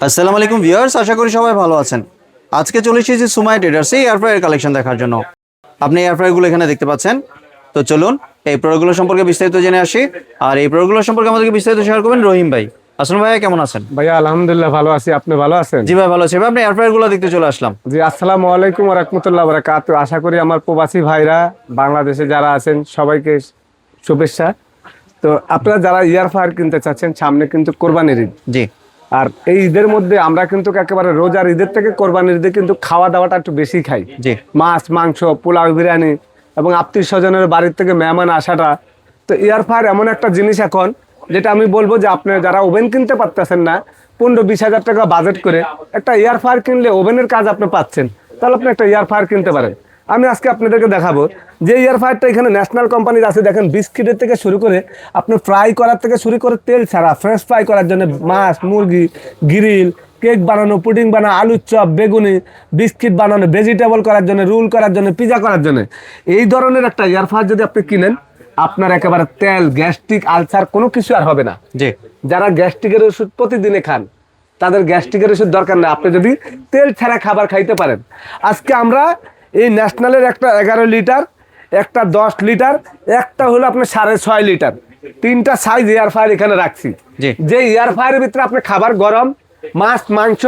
আসসালামু আলাইকুম ভিউয়ার্স, আশা করি সবাই ভালো আছেন। আজকে চলে এসেছি সুমাই ট্রেডার্সে এয়ার ফ্রায়ার কালেকশন দেখার জন্য। আপনি এয়ার ফ্রায়ারগুলো এখানে দেখতে পাচ্ছেন। তো চলুন এই প্রোডাক্টগুলো সম্পর্কে বিস্তারিত জেনে আসি। আর এই প্রোডাক্টগুলো সম্পর্কে আমাদেরকে বিস্তারিত শেয়ার করবেন রহিম ভাই। আসসালামু ভাইয়া, কেমন আছেন? ভাইয়া আলহামদুলিল্লাহ ভালো আছি, আপনি ভালো আছেন? জি ভাই, ভালো আছি ভাই। আপনি এয়ার ফ্রায়ারগুলো দেখতে চলে আসলাম। জি, আসসালামু আলাইকুম ওয়া রাহমাতুল্লাহি ওয়া বারাকাতুহু। আশা করি আমার প্রবাসী ভাইরা বাংলাদেশে যারা আছেন সবাইকে শুভেচ্ছা। তো আপনারা যারা ইয়ার ফায়ার কিনতে চাচ্ছেন, সামনে কিন্তু কোরবানির ঈদ। জি। আর এই ঈদের মধ্যে আমরা কিন্তু একেবারে রোজার ঈদের থেকে কোরবানির ঈদে কিন্তু খাওয়া দাওয়াটা একটু বেশি খাই। জি। মাছ, মাংস, পোলাও, বিরিয়ানি এবং আত্মীয় স্বজনের বাড়ির থেকে মেহমান আসাটা। তো এয়ার ফায়ার এমন একটা জিনিস এখন যেটা আমি বলবো যে আপনি যারা ওভেন কিনতে পারতেছেন না, 15-20 হাজার টাকা বাজেট করে একটা এয়ার ফায়ার কিনলে ওভেনের কাজ আপনি পাচ্ছেন, তাহলে আপনি একটা এয়ার ফায়ার কিনতে পারেন। আমি আজকে আপনাদেরকে দেখাবো যে এয়ার ফায়ারটা এখানে ন্যাশনাল কোম্পানির আছে। দেখেন, বিস্কিটের থেকে শুরু করে আপনি ফ্রাই করার থেকে শুরু করে তেল ছাড়া ফ্রেশ ফ্রাই করার জন্য মাছ, মুরগি, গ্রিল, কেক বানানো, পুডিং বানানো, আলুর চপ, বেগুনি, বিস্কিট বানানো, ভেজিটেবল করার জন্য, রোল করার জন্য, পিজা করার জন্য এই ধরনের একটা এয়ার ফায়ার যদি আপনি কিনেন, আপনার একেবারে তেল, গ্যাস্ট্রিক, আলসার কোনো কিছু আর হবে না। জি। যারা গ্যাস্ট্রিকের ওষুধ প্রতিদিনে খান, তাদের গ্যাস্ট্রিকের ওষুধ দরকার নেই, আপনি যদি তেল ছাড়া খাবার খাইতে পারেন। আজকে আমরা এই ন্যাশনালের একটা 11 লিটার, একটা 10 লিটার, একটা হলো আপনার 6.5 লিটার, 3টা সাইজ এয়ার ফায়ার এখানে রাখছি। জি। যে এয়ার ফায়ারের ভিতরে আপনি খাবার গরম, মাছ, মাংস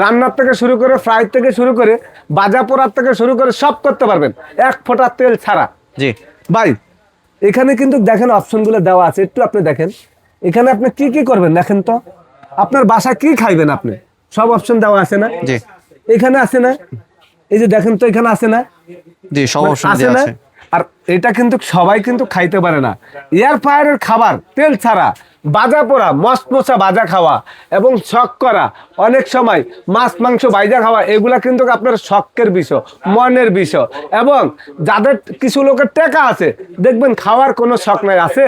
রান্নার থেকে শুরু করে, ফ্রাই থেকে শুরু করে, ভাজা পোড়ার থেকে শুরু করে সব করতে পারবেন এক ফোঁটা তেল ছাড়া। জি ভাই, এখানে কিন্তু দেখেন অপশনগুলো দেওয়া আছে, একটু আপনি দেখেন এখানে আপনি কি কি করবেন দেখেন তো। আপনার বাসা কি খাইবেন আপনি, সব অপশন দেওয়া আছে না? জি। এখানে আছে না? এই যে দেখেন তো, এখানে আছে না? জি, সব অপশন আছে দেওয়া না? আছে। আর এটা কিন্তু সবাই কিন্তু খাইতে পারে না। এয়ার ফায়ারের খাবার তেল ছাড়া, ভাজা পোড়া, মশমশা ভাজা খাওয়া এবং শখ করা, অনেক সময় মাছ মাংস ভাজা খাওয়া, এগুলা কিন্তু আপনার শখের বিষয়, মনের বিষয়। এবং যাদের কিছু লোকের টাকা আছে, দেখবেন খাওয়ার কোনো শখ নাই, আছে।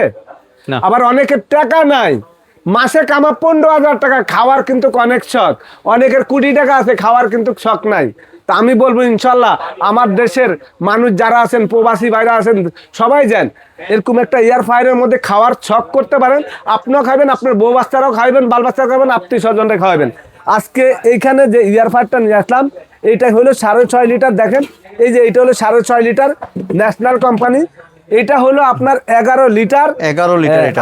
না। আবার অনেকের টাকা নাই, মাসে কামা 15,000 টাকা, খাওয়ার কিন্তু অনেক শখ। অনেকের কোটি টাকা আছে, খাওয়ার কিন্তু শখ নাই। তা আমি বলবো ইনশাল্লাহ আমার দেশের মানুষ যারা আছেন, প্রবাসী ভাইরা আছেন, সবাই যান এরকম একটা এয়ার ফায়ারের মধ্যে খাওয়ার শখ করতে পারেন। আপনিও খাবেন, আপনার বউ বাচ্চারাও খাইবেন, বাল বাচ্চা খাবেন, আত্মীয় স্বজনরা খাওয়াবেন। আজকে এইখানে যে এয়ার ফায়ারটা নিয়ে আসলাম, এইটা হলো 6.5 লিটার। দেখেন, এই যে এটা হলো 6.5 লিটার ন্যাশনাল কোম্পানি। এটা হলো আপনার 11 লিটার, 11 লিটার এটা।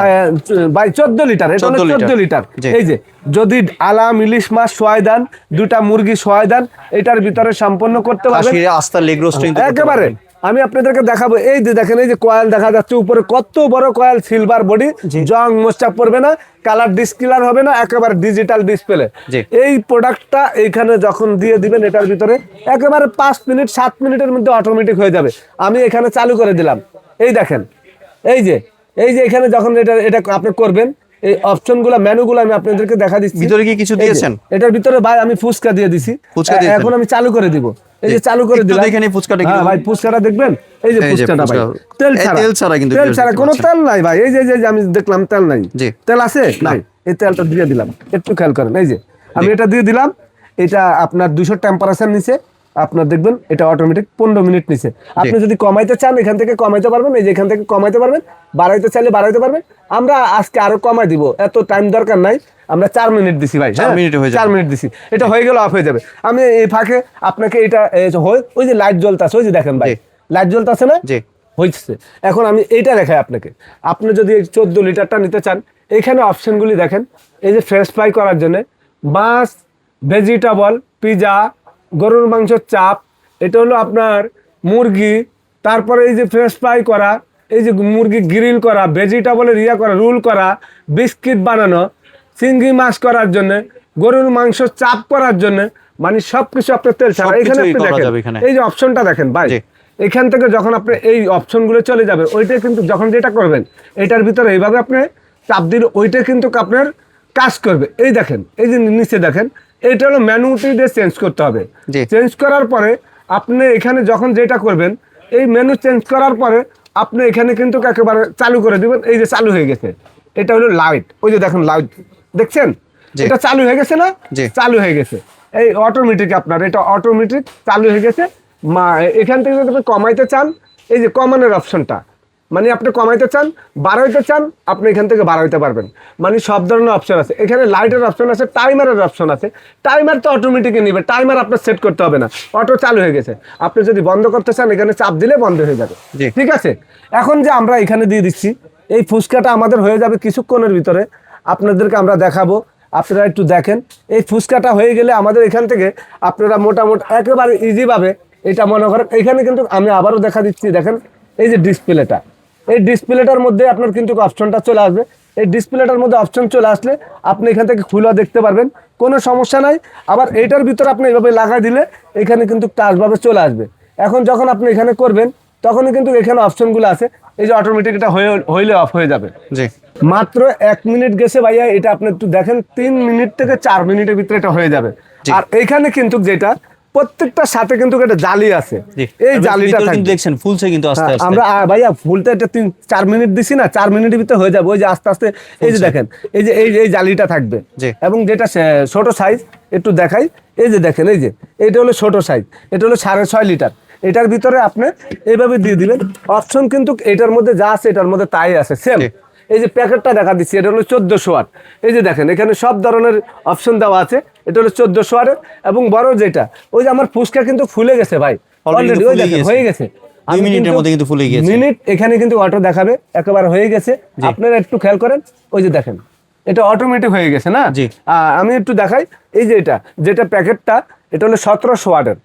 বাই 14 লিটার, এটা হলো 14 লিটার। জি। এই যে যদি আলাম, ইলিশ মাছ সোয়াই দেন, 2টা মুরগি সোয়াই দেন, এটার ভিতরে সম্পন্ন করতে পারবেন খাসির আস্তা লেগ রোস্ট কিন্তু করতে একেবারে। পারবেন। আমি আপনাদেরকে দেখাবো, এই যে দেখেন, এই যে কয়েল দেখা যাচ্ছে উপরে, কত বড় কয়েল, সিলভার বডি, জং মোচা পড়বে না, কালার ডিসকালার হবে না, একেবারে ডিজিটাল ডিসপ্লে। জি। এই প্রোডাক্টটা এইখানে যখন দিয়ে দিবেন, এটার ভিতরে একেবারে 5 মিনিট 7 মিনিটের মধ্যে অটোমেটিক হয়ে যাবে। আমি এখানে চালু করে দিলাম, এই দেখেন, এই যে এখানে যখন এটা আপনি করবেন, এই অপশনগুলো, মেনুগুলো আমি আপনাদেরকে দেখা দিচ্ছি। ভিতরে কি কিছু এই যে, দিয়েছেন? এটার ভিতরে ভাই আমি ফুচকা দিয়ে দিছি। ফুচকা দিয়েছেন? এখন আমি চালু করে দিব, এই যে জি। চালু করে একটু দিলাম। দেখে নিই ফুচকাটা কি হ্যাঁ রকম। ভাই, ফুচকাটা দেখবেন, এই যে এই যে ফুচকাটা ভাই, ফুচকা। তেল এই ছাড়া, তেল ছাড়া কিন্তু তেল ভিউয়ার্স ছাড়া, দেখতে কোনো পাচ্ছেন। তেল নাই ভাই। এই যে আমি দেখলাম তেল নাই। জি। তেল আছে? নাই। এই তেলটা দিয়ে দিলাম, একটু খেয়াল করেন। এই যে আমি এটা দিয়ে দিলাম, এটা আপনার 200 টেম্পারেচার নিচে, আপনার দেখবেন এটা অটোমেটিক 15 মিনিট নিচে। আপনি যদি কমাইতে চান, এখান থেকে কমাইতে পারবেন, এই যে এখান থেকে কমাইতে পারবেন, বাড়াইতে চাইলে বাড়াইতে পারবেন। আমরা আজকে আরো কমাই দিব, এত টাইম দরকার নাই। আমরা 4 মিনিট দিছি ভাই, 4 মিনিটে হয়ে যাবে। 4 মিনিট দিছি, এটা হয়ে গেল, অফ হয়ে যাবে। আমি এই ফাঁকে আপনাকে এটা ওই যে লাইট জ্বলতেছে, ওই যে দেখেন ভাই, জি। লাইট জ্বলতেছে না? জি। হয়েছে। এখন আমি এইটা দেখাই আপনাকে। আপনি যদি এই 14 লিটারটা নিতে চান, এইখানে অপশনগুলি দেখেন। এই যে ফ্রেশ ফ্রাই করার জন্য মাছ, ভেজিটেবল, পিজা, গরুর মাংস চাপ, এটা হলো আপনার মুরগি, তারপরে এই যে ফ্রেশ ফ্রাই করা, এই যে মুরগি গ্রিল করা, ভেজিটেবলের করা, রোল করা, বিস্কিট বানানো, চিংড়ি মাছ করার জন্য, গরুর মাংস চাপ করার জন্য, মানে সবকিছু আপনার তেল ছাড়া। এখানে সবকিছুই আপনি করা দেখেন, যাবে এখানে। এই যে অপশনটা দেখেন ভাই, জি। এখান থেকে যখন আপনি এই অপশনগুলো চলে যাবে, ওইটা কিন্তু যখন যেটা করবেন, এটার ভিতরে এইভাবে আপনি চাপ দিলে ওইটা কিন্তু আপনার কাজ করবে। এই দেখেন, এই যে নিচে দেখেন, এটা হলো ম্যানুটি দিয়ে চেঞ্জ করতে হবে। জি। চেঞ্জ করার পরে আপনি এখানে যখন যেটা করবেন, এই মেনু চেঞ্জ করার পরে আপনি এখানে কিন্তু একেবারে চালু করে দিবেন। এই যে চালু হয়ে গেছে, এটা হলো লাইট, ওই যে দেখেন লাইট দেখছেন, জি। এটা চালু হয়ে গেছে না? জি। চালু হয়ে গেছে, এই অটোমেটিক আপনার এটা অটোমেটিক চালু হয়ে গেছে। এখান থেকে যদি আপনি কমাইতে চান, এই যে কমানোর অপশনটা, মানে আপনি কমাইতে চান, বাড়াইতে চান, আপনি এখান থেকে বাড়াইতে পারবেন। মানে সব ধরনের অপশন আছে এখানে। লাইটের অপশন আছে, টাইমারের অপশন আছে। টাইমার তো অটোমেটিকই নিবে, টাইমার আপনার সেট করতে হবে না, অটো চালু হয়ে গেছে। আপনি যদি বন্ধ করতে চান এখানে চাপ দিলে বন্ধ হয়ে যাবে। জি। ঠিক আছে, এখন যে আমরা এখানে দিয়ে দিচ্ছি এই ফুচকাটা আমাদের হয়ে যাবে কিছুক্ষণের ভিতরে, আপনাদেরকে আমরা দেখাবো। আপনারা একটু দেখেন, এই ফুচকাটা হয়ে গেলে আমাদের এখান থেকে আপনারা মোটামুটি একেবারে ইজিভাবে এটা মনে করেন। এখানে কিন্তু আমি আবারও দেখা দিচ্ছি, দেখেন এই যে ডিসপ্লেটা, এই ডিসপ্লেটার মধ্যে আপনার কিন্তু অপশনটা চলে আসবে। এই ডিসপ্লেটার মধ্যে অপশন চলে আসলে আপনি এখান থেকে খুলে দেখতে পারবেন, কোনো সমস্যা নাই। আবার এইটার ভিতরে আপনি এইভাবে লাগাই দিলে এখানে কিন্তু টাচভাবে চলে আসবে। এখন যখন আপনি এখানে করবেন তখনই কিন্তু এখানে অপশনগুলো আছে, এই যে অটোমেটিক এটা হইলে অফ হয়ে যাবে। জি। মাত্র 1 মিনিট গেছে ভাইয়া, এটা আপনি একটু দেখেন 3 মিনিট থেকে 4 মিনিটের ভিতরে এটা হয়ে যাবে। আর এইখানে কিন্তু যেটা প্রত্যেকটার সাথে কিন্তু একটা জালি আছে, এই জালিটা কিন্তু দেখছেন ফুলছে কিন্তু আস্তে আস্তে। আমরা ভাইয়া ফুলটা এটা 3-4 মিনিট দিছি না, 4 মিনিটের ভিতরে হয়ে যাবে। ওই যে আস্তে আস্তে এই যে দেখেন এই যে এই জালিটা থাকবে। এবং যেটা ছোট সাইজ একটু দেখাই, এই যে দেখেন এই যে এটা হলো ছোট সাইজ, এটা হলো 6.5 লিটার। এটার ভিতরে আপনি এইভাবে দিয়ে দিবেন অপশন, কিন্তু এটার মধ্যে যা আছে এটার মধ্যে তাই আছে সেম। এই যে প্যাকেটটা দেখা দিচ্ছি, এটা হলো 1400 ওয়াট। এই যে দেখেন এখানে সব ধরনের অপশন দেওয়া আছে। এটা হলো 1400 ওয়াটের। এবং বড় যেটা, ওই যে আমার ফুচকা কিন্তু ফুলে গেছে ভাই অলরেডি, ওই দেখেন হয়ে গেছে। 2 মিনিটের মধ্যে কিন্তু ফুলে গিয়েছে। মিনিট এখানে কিন্তু অটো দেখাবে, একেবারে হয়ে গেছে। আপনারা একটু খেয়াল করেন, ওই যে দেখেন এটা অটোমেটিক হয়ে গেছে না। আমি একটু দেখাই, এই যে যেটা প্যাকেটটা, এটা হলো 1700 ওয়াটের,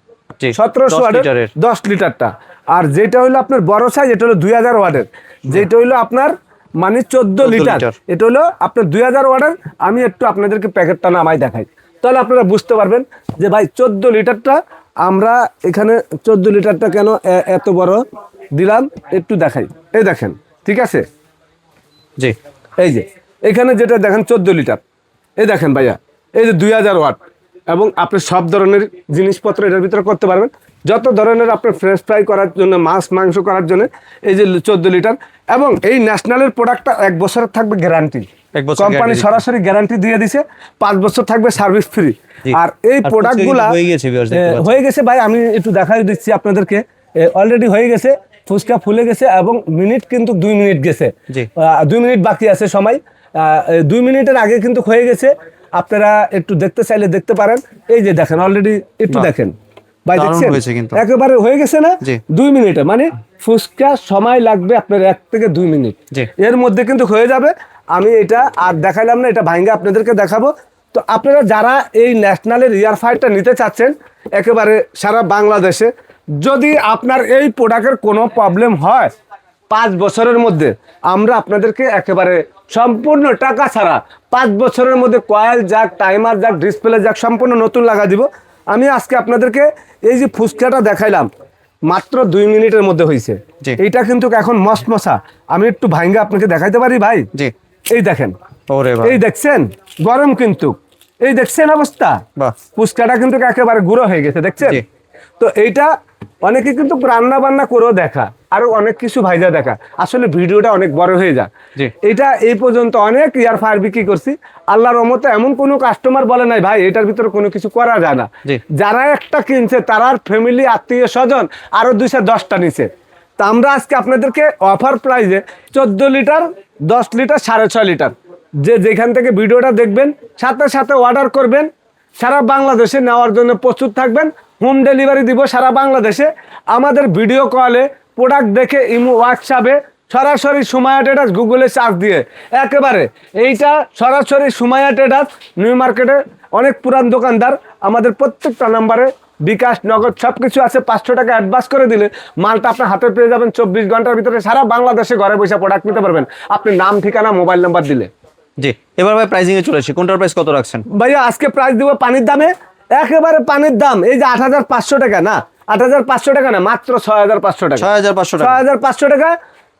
1700 ওয়াটের 10 লিটারটা। আর যেটা হলো আপনার বড় সাইজ, এটা হলো 2000 ওয়াটের, যেটা হলো আপনার মানে 14 লিটার, এটা হলো আপনার 2000 ওয়াটের। আমি একটু আপনাদেরকে প্যাকেটটা নামাই দেখাই, তাহলে আপনারা বুঝতে পারবেন যে ভাই 14 লিটারটা আমরা এখানে 14 লিটারটা কেন এত বড় দিলাম, একটু দেখাই। এই দেখেন, ঠিক আছে, জি। এই যে এখানে যেটা দেখেন 14 লিটার, এই দেখেন ভাইয়া এই যে 2000 ওয়াট। এবং আপনি সব ধরনের জিনিসপত্র এটার ভিতরে করতে পারবেন, যত ধরনের আপনার ফ্রেশ ফ্রাই করার জন্য, মাছ মাংস করার জন্য। এই যে 14 লিটার। এবং এই ন্যাশনালের প্রোডাক্টটা 1 বছরের থাকবে গ্যারান্টি, কোম্পানি সরাসরি গ্যারান্টি দিয়ে দিছে। 5 বছর থাকবে সার্ভিস ফ্রি। আর এই প্রোডাক্টগুলা হয়ে গেছে ভাই, আমি একটু দেখাই দিচ্ছি আপনাদেরকে। অলরেডি হয়ে গেছে, ফুচকা ফুলে গেছে। এবং মিনিট কিন্তু 2 মিনিট গেছে, 2 মিনিট বাকি আছে সময়। 2 মিনিটের আগে কিন্তু হয়ে গেছে। আপনারা একটু দেখতে চাইলে দেখতে পারেন। এই যে দেখেন অলরেডি, একটু দেখেন ভাই, দেখছেন একেবারে হয়ে গেছে না 2 মিনিটে। মানে ফুচকা সময় লাগবে আপনার 1 থেকে 2 মিনিট, এর মধ্যে কিন্তু হয়ে যাবে। আমি এটা আর দেখাইলাম না, এটা ভাঙ্গা আপনাদেরকে দেখাবো। তো আপনারা যারা এই ন্যাশনালের এয়ার ফ্রায়ারটা নিতে চাচ্ছেন একেবারে সারা বাংলাদেশে, যদি আপনার এই প্রোডাক্টের কোনো প্রবলেম হয় 5 বছরের মধ্যে আমরা আপনাদেরকে একেবারে সম্পূর্ণ টাকা ছাড়া 5 বছরের মধ্যে কয়েল যাক, টাইমার যাক, ডিসপ্লে যাক, সম্পূর্ণ নতুন লাগা দিব। আমি আজকে আপনাদেরকে এই যে ফুচকাটা দেখাইলাম মাত্র 2 মিনিটের মধ্যে হয়েছে। এইটা কিন্তু এখন মশমশা। আমি একটু ভাঙ্গা আপনাকে দেখাইতে পারি ভাই। এই দেখেন, এই দেখছেন গরম, কিন্তু এই দেখছেন অবস্থা, ফুচকাটা কিন্তু একেবারে গুঁড়ো হয়ে গেছে, দেখছেন। তো এইটা অনেকে কিন্তু রান্না বান্না করেও দেখা, আরো অনেক কিছু ভাইজা দেখা। আসলে ভিডিওটা অনেক বড় হয়ে যায়। এটা এই পর্যন্ত অনেক এয়ার ফায়ার বিক্রি করছি, আল্লাহর রহমতে এমন কোনো কাস্টমার বলে নাই ভাই এটার ভিতরে কোনো কিছু করা যায় না। যারা একটা কিনছে তার ফ্যামিলি, আত্মীয় স্বজন আরো 210টা নিছে। তা আমরা আজকে আপনাদেরকে অফার প্রাইজে 14 লিটার, 10 লিটার, 6.5 লিটার, যেখান থেকে ভিডিওটা দেখবেন সাথে সাথে অর্ডার করবেন, সারা বাংলাদেশে নেওয়ার জন্য প্রস্তুত থাকবেন। হোম ডেলিভারি দিব সারা বাংলাদেশে। আমাদের ভিডিও কলে প্রোডাক্ট দেখে ইমো, হোয়াটসঅ্যাপে সরাসরি সুমাইয়া ট্রেডার্স গুগলে সার্চ দিয়ে একেবারে এইটা সরাসরি সুমাইয়া ট্রেডার্স নিউ মার্কেটে অনেক পুরান দোকানদার, আমাদের প্রত্যেকটা নাম্বারে বিকাশ, নগদ সব কিছু আছে। 500 টাকা অ্যাডভান্স করে দিলে মালটা আপনার হাতে পেয়ে যাবেন 24 ঘন্টার ভিতরে। সারা বাংলাদেশে ঘরে বসে প্রোডাক্ট নিতে পারবেন আপনি নাম, ঠিকানা, মোবাইল নাম্বার দিলে। জি। এবার ভাই প্রাইসিং এ চলে আসি, কোনটার প্রাইস কত রাখছেন ভাইয়া? আজকে প্রাইস দিব পানির দামে, একেবারে পানির দাম। এই যে 8500 টাকা না, 8500 টাকা না, মাত্র 6500 টাকা, 6500 টাকা।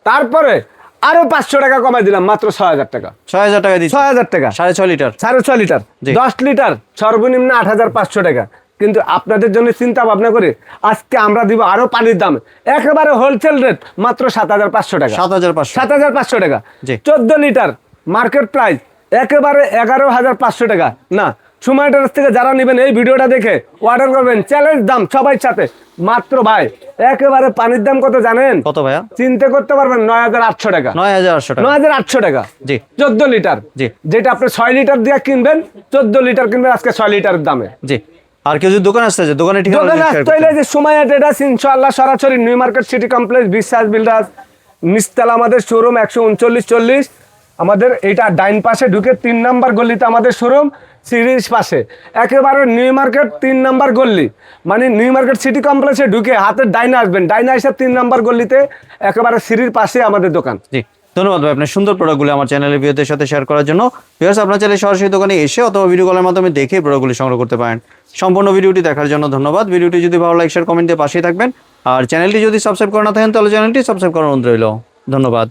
তারপরে আরো 500 টাকা কমাই দিলাম, মাত্র 6000 টাকা, 6000 টাকা দিচ্ছি, 6000 টাকা, 6.5 লিটার, 6.5 লিটার, 10 লিটার সর্বনিম্ন 8500 টাকা। কিন্তু আপনাদের জন্য চিন্তা ভাবনা করে আজকে আমরা দিব আরো পানির দাম, একেবারে হোলসেল রেট, মাত্র 7500 টাকা, 7500 টাকা। 14 লিটার মার্কেট প্রাইস একেবারে 11500 টাকা না, সুমাইয়া টেরাস থেকে যারা নেবেন এই ভিডিওটা দেখে অর্ডার করবেন, চ্যালেঞ্জ দাম সবাই সাথে মাত্র ভাই একেবারে পানির দাম কত জানেন? কত ভাইয়া? চিন্তা করতে পারবেন 9,800 টাকা। 9,800 টাকা। 9,800 টাকা জি। 14 লিটার। জি। যেটা আপনি 6 লিটার দিয়ে কিনবেন, 14 লিটার কিনবেন আজকে 6 লিটারের দামে। জি। আর কেউ যদি দোকানে আসতে চায়, দোকানে ঠিকানা দোকানে share আসতে করতে হইলে হবে। যে সুমাইয়া ট্রেডার্স ইনশাআল্লাহ সরাসরি নিউ মার্কেট সিটি কমপ্লেক্স বিশ্বাস বিল্ডার্স নিচতলা আমাদের শোরুম 139-40। আমাদের এইটা ডাইন পাশে ঢুকে 3 নাম্বার গলিতে আমাদের শোরুম, সিরিজ পাশে একেবারে নিউ মার্কেট 3 নাম্বার গলি, মানে নিউ মার্কেট সিটি কমপ্লেক্সে ঢুকে হাতের ডাইনে আসবেন, ডাইনে এসে 3 নাম্বার গলিতে একেবারে সিঁড়ির পাশে আমাদের দোকান। জি, ধন্যবাদ ভাই আপনার সুন্দর প্রোডাক্টগুলো আমার চ্যানেলের ভিউয়ারদের সাথে শেয়ার করার জন্য। ভিউয়ার্স, আপনার চাইলে সরাসরি দোকানে এসে অথবা ভিডিও কলের মাধ্যমে দেখে প্রোডাক্টগুলি সংগ্রহ করতে পারেন। সম্পূর্ণ ভিডিওটি দেখার জন্য ধন্যবাদ। ভিডিওটি যদি ভালো লাগে শেয়ার কমেন্ট দিয়ে পাশেই থাকবেন। আর চ্যানেলটি যদি সাবস্ক্রাইব করে না থাকেন তাহলে চ্যানেলটি সাবস্ক্রাইব করার অনুরোধ রইল। ধন্যবাদ।